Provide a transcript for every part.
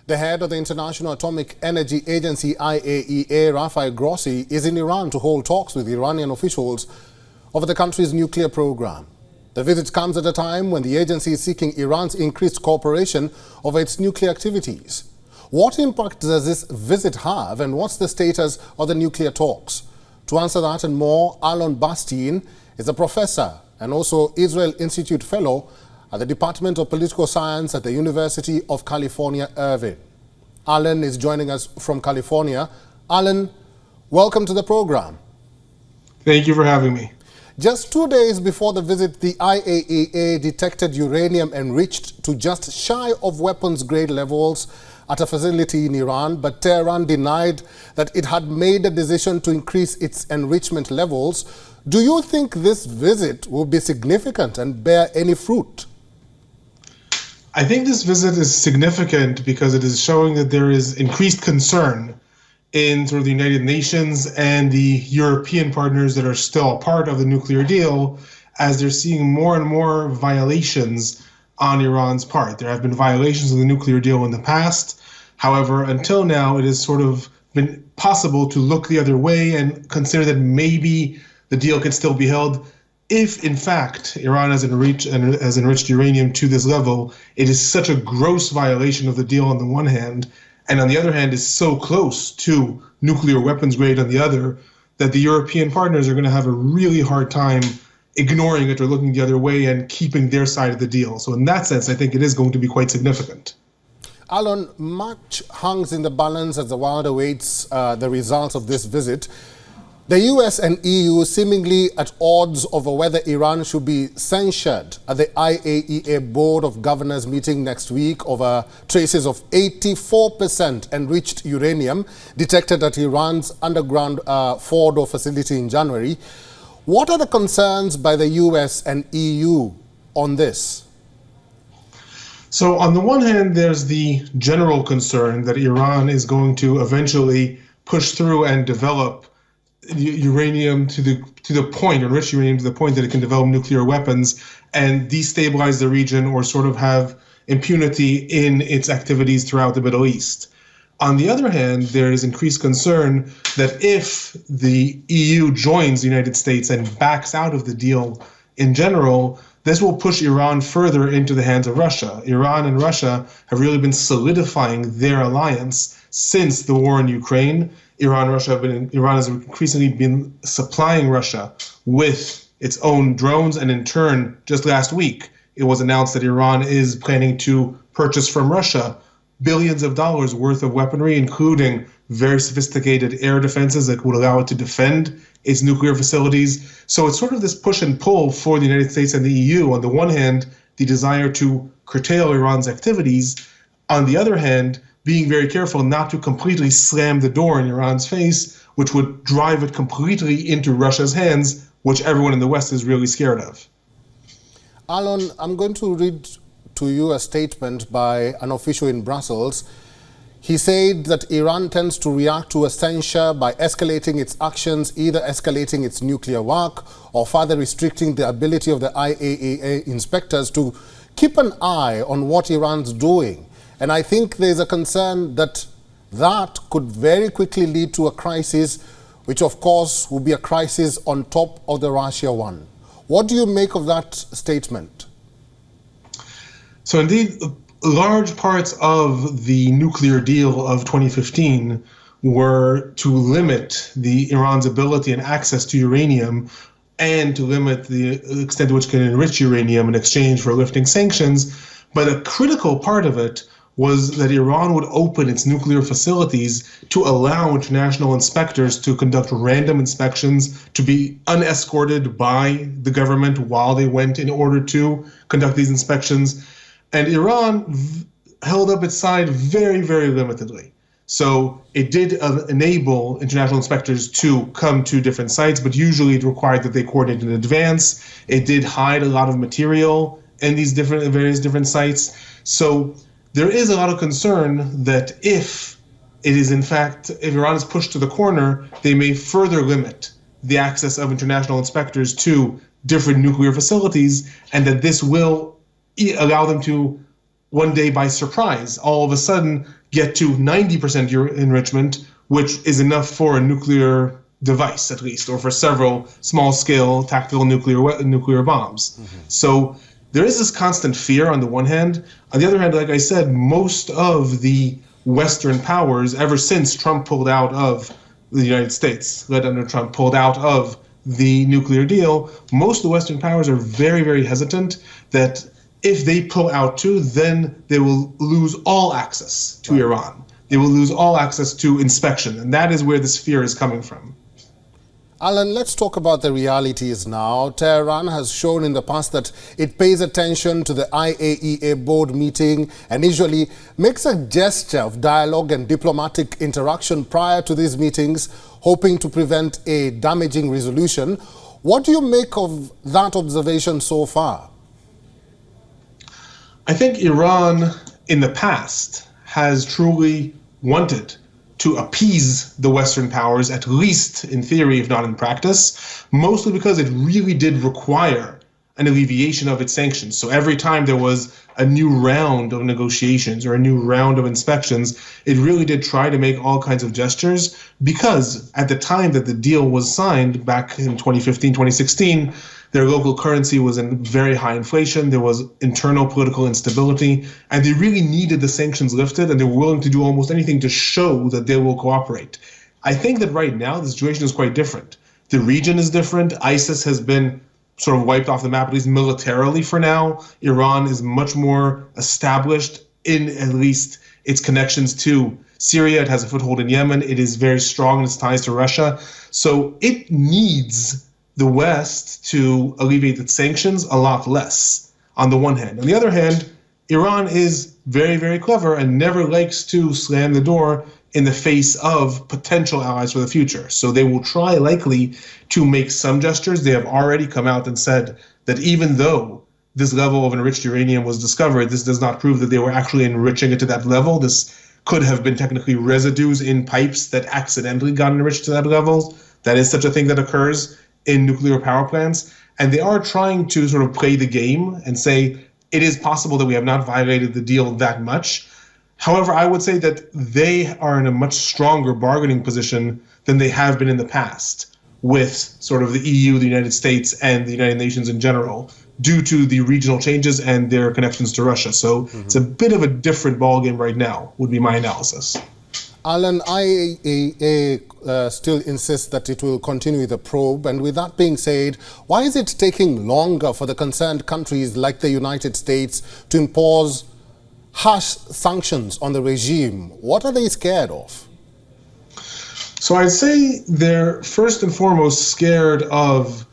The head of the International Atomic Energy Agency, IAEA, Rafael Grossi, is in Iran to hold talks with Iranian officials over the country's nuclear program. The visit comes at a time when the agency is seeking Iran's increased cooperation over its nuclear activities. What impact does this visit have, and what's the status of the nuclear talks? To answer that and more, Alon Burstein is a professor and also Israel Institute Fellow at the Department of Political Science at the University of California Irvine. Alon is joining us from California. Alon, welcome to the program. Thank you for having me. Just 2 days before the visit, the IAEA detected uranium enriched to just shy of weapons-grade levels at a facility in Iran, but Tehran denied that it had made a decision to increase its enrichment levels. Do you think this visit will be significant and bear any fruit? I think this visit is significant because it is showing that there is increased concern in sort of the United Nations and the European partners that are still a part of the nuclear deal, as they're seeing more and more violations on Iran's part. There have been violations of the nuclear deal in the past. However, until now, it has sort of been possible to look the other way and consider that maybe the deal can still be held. If, in fact, Iran has enriched uranium to this level, it is such a gross violation of the deal on the one hand, and on the other hand is so close to nuclear weapons grade on the other, that the European partners are going to have a really hard time ignoring it or looking the other way and keeping their side of the deal. So in that sense, I think it is going to be quite significant. Alon, much hangs in the balance as the world awaits the results of this visit. The US and EU seemingly at odds over whether Iran should be censured at the IAEA Board of Governors meeting next week over traces of 84% enriched uranium detected at Iran's underground Fordo facility in January. What are the concerns by the US and EU on this? So on the one hand, there's the general concern that Iran is going to eventually push through and develop uranium to the point, enrich uranium to the point that it can develop nuclear weapons and destabilize the region or sort of have impunity in its activities throughout the Middle East. On the other hand, there is increased concern that if the EU joins the United States and backs out of the deal in general, this will push Iran further into the hands of Russia. Iran and Russia have really been solidifying their alliance since the war in Ukraine. Iran has increasingly been supplying Russia with its own drones, and in turn, just last week, it was announced that Iran is planning to purchase from Russia billions of dollars worth of weaponry, including very sophisticated air defenses that would allow it to defend its nuclear facilities. So it's sort of this push and pull for the United States and the EU. On the one hand, the desire to curtail Iran's activities. On the other hand, being very careful not to completely slam the door in Iran's face, which would drive it completely into Russia's hands, which everyone in the West is really scared of. Alon, I'm going to read to you a statement by an official in Brussels. He said that Iran tends to react to a censure by escalating its actions, either escalating its nuclear work or further restricting the ability of the IAEA inspectors to keep an eye on what Iran's doing. And I think there's a concern that that could very quickly lead to a crisis, which of course will be a crisis on top of the Russia one. What do you make of that statement? So indeed, large parts of the nuclear deal of 2015 were to limit Iran's ability and access to uranium and to limit the extent to which it can enrich uranium in exchange for lifting sanctions. But a critical part of it was that Iran would open its nuclear facilities to allow international inspectors to conduct random inspections, to be unescorted by the government while they went in order to conduct these inspections. And Iran held up its side very, very limitedly. So it did enable international inspectors to come to different sites, but usually it required that they coordinate in advance. It did hide a lot of material in these various different sites. So there is a lot of concern that if Iran is pushed to the corner, they may further limit the access of international inspectors to different nuclear facilities, and that this will allow them to one day by surprise, all of a sudden get to 90% enrichment, which is enough for a nuclear device, at least, or for several small-scale tactical nuclear bombs. So there is this constant fear on the one hand. On the other hand, like I said, most of the Western powers, ever since Trump pulled out of the United States, led under Trump, pulled out of the nuclear deal, most of the Western powers are very, very hesitant that if they pull out too, then they will lose all access to Iran. They will lose all access to inspection, and that is where this fear is coming from. Alon, let's talk about the realities now. Tehran has shown in the past that it pays attention to the IAEA board meeting and usually makes a gesture of dialogue and diplomatic interaction prior to these meetings, hoping to prevent a damaging resolution. What do you make of that observation so far? I think Iran in the past has truly wanted to appease the Western powers, at least in theory, if not in practice, mostly because it really did require an alleviation of its sanctions. So every time there was a new round of negotiations or a new round of inspections, it really did try to make all kinds of gestures, because at the time that the deal was signed back in 2015, 2016, their local currency was in very high inflation, there was internal political instability, and they really needed the sanctions lifted, and they were willing to do almost anything to show that they will cooperate. I think that right now the situation is quite different. The region is different. ISIS has been sort of wiped off the map, at least militarily for now. Iran is much more established in at least its connections to Syria. It has a foothold in Yemen. It is very strong in its ties to Russia. So it needs the West to alleviate its sanctions a lot less, on the one hand. On the other hand, Iran is very, very clever and never likes to slam the door in the face of potential allies for the future. So they will try likely to make some gestures. They have already come out and said that even though this level of enriched uranium was discovered, this does not prove that they were actually enriching it to that level. This could have been technically residues in pipes that accidentally got enriched to that level. That is such a thing that occurs in nuclear power plants. And they are trying to sort of play the game and say, it is possible that we have not violated the deal that much. However, I would say that they are in a much stronger bargaining position than they have been in the past with sort of the EU, the United States, and the United Nations in general, due to the regional changes and their connections to Russia. So it's a bit of a different ballgame right now, would be my analysis. Alon, IAEA still insists that it will continue the probe. And with that being said, why is it taking longer for the concerned countries like the United States to impose harsh sanctions on the regime? What are they scared of? So I'd say they're first and foremost scared of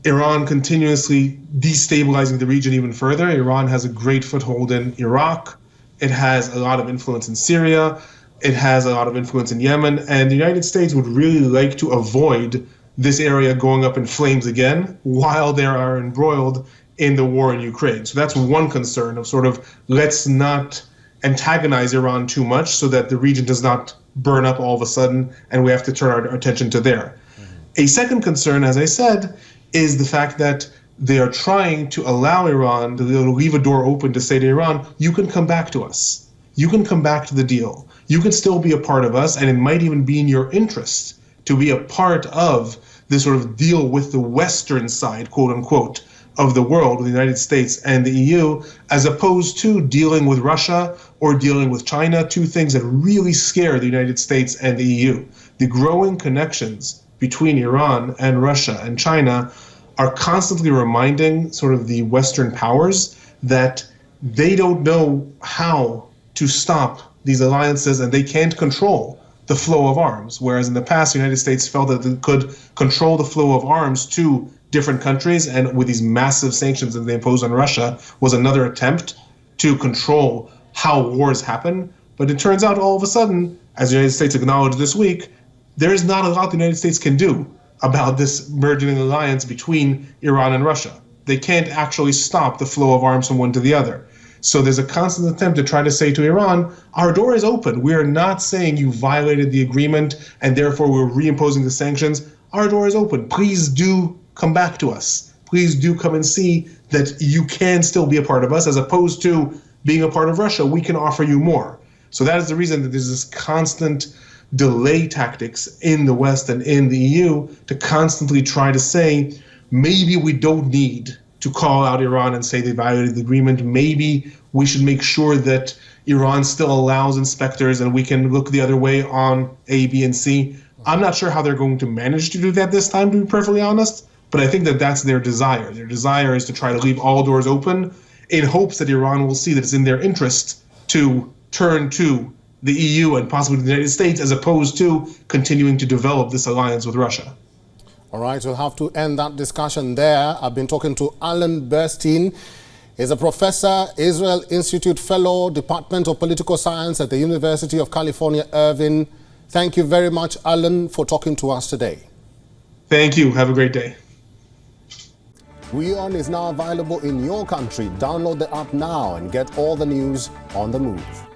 Iran continuously destabilizing the region even further. Iran has a great foothold in Iraq. It has a lot of influence in Syria. It has a lot of influence in Yemen. And the United States would really like to avoid this area going up in flames again while they are embroiled in the war in Ukraine. So that's one concern of sort of, let's not antagonize Iran too much so that the region does not burn up all of a sudden and we have to turn our attention to there. A second concern, as I said, is the fact that they are trying to allow Iran to leave a door open to say to Iran, you can come back to us. You can come back to the deal. You can still be a part of us, and it might even be in your interest to be a part of this sort of deal with the Western side, quote unquote, of the world, the United States and the EU, as opposed to dealing with Russia or dealing with China, two things that really scare the United States and the EU. The growing connections between Iran and Russia and China are constantly reminding sort of the Western powers that they don't know how to stop these alliances and they can't control the flow of arms. Whereas in the past, the United States felt that it could control the flow of arms to different countries, and with these massive sanctions that they imposed on Russia was another attempt to control how wars happen. But it turns out all of a sudden, as the United States acknowledged this week, there is not a lot the United States can do about this burgeoning alliance between Iran and Russia. They can't actually stop the flow of arms from one to the other. So there's a constant attempt to try to say to Iran, our door is open. We are not saying you violated the agreement and therefore we're reimposing the sanctions. Our door is open. Please do come back to us. Please do come and see that you can still be a part of us, as opposed to being a part of Russia, we can offer you more. So that is the reason that there's this constant delay tactics in the West and in the EU to constantly try to say, maybe we don't need to call out Iran and say they violated the agreement. Maybe we should make sure that Iran still allows inspectors and we can look the other way on A, B, and C. I'm not sure how they're going to manage to do that this time, to be perfectly honest, but I think that that's their desire. Their desire is to try to leave all doors open in hopes that Iran will see that it's in their interest to turn to the EU and possibly the United States as opposed to continuing to develop this alliance with Russia. All right, we'll have to end that discussion there. I've been talking to Alon Burstein. He's a professor, Israel Institute Fellow, Department of Political Science at the University of California Irvine. Thank you very much, Alon, for talking to us today. Thank you. Have a great day. WION is now available in your country. Download the app now and get all the news on the move.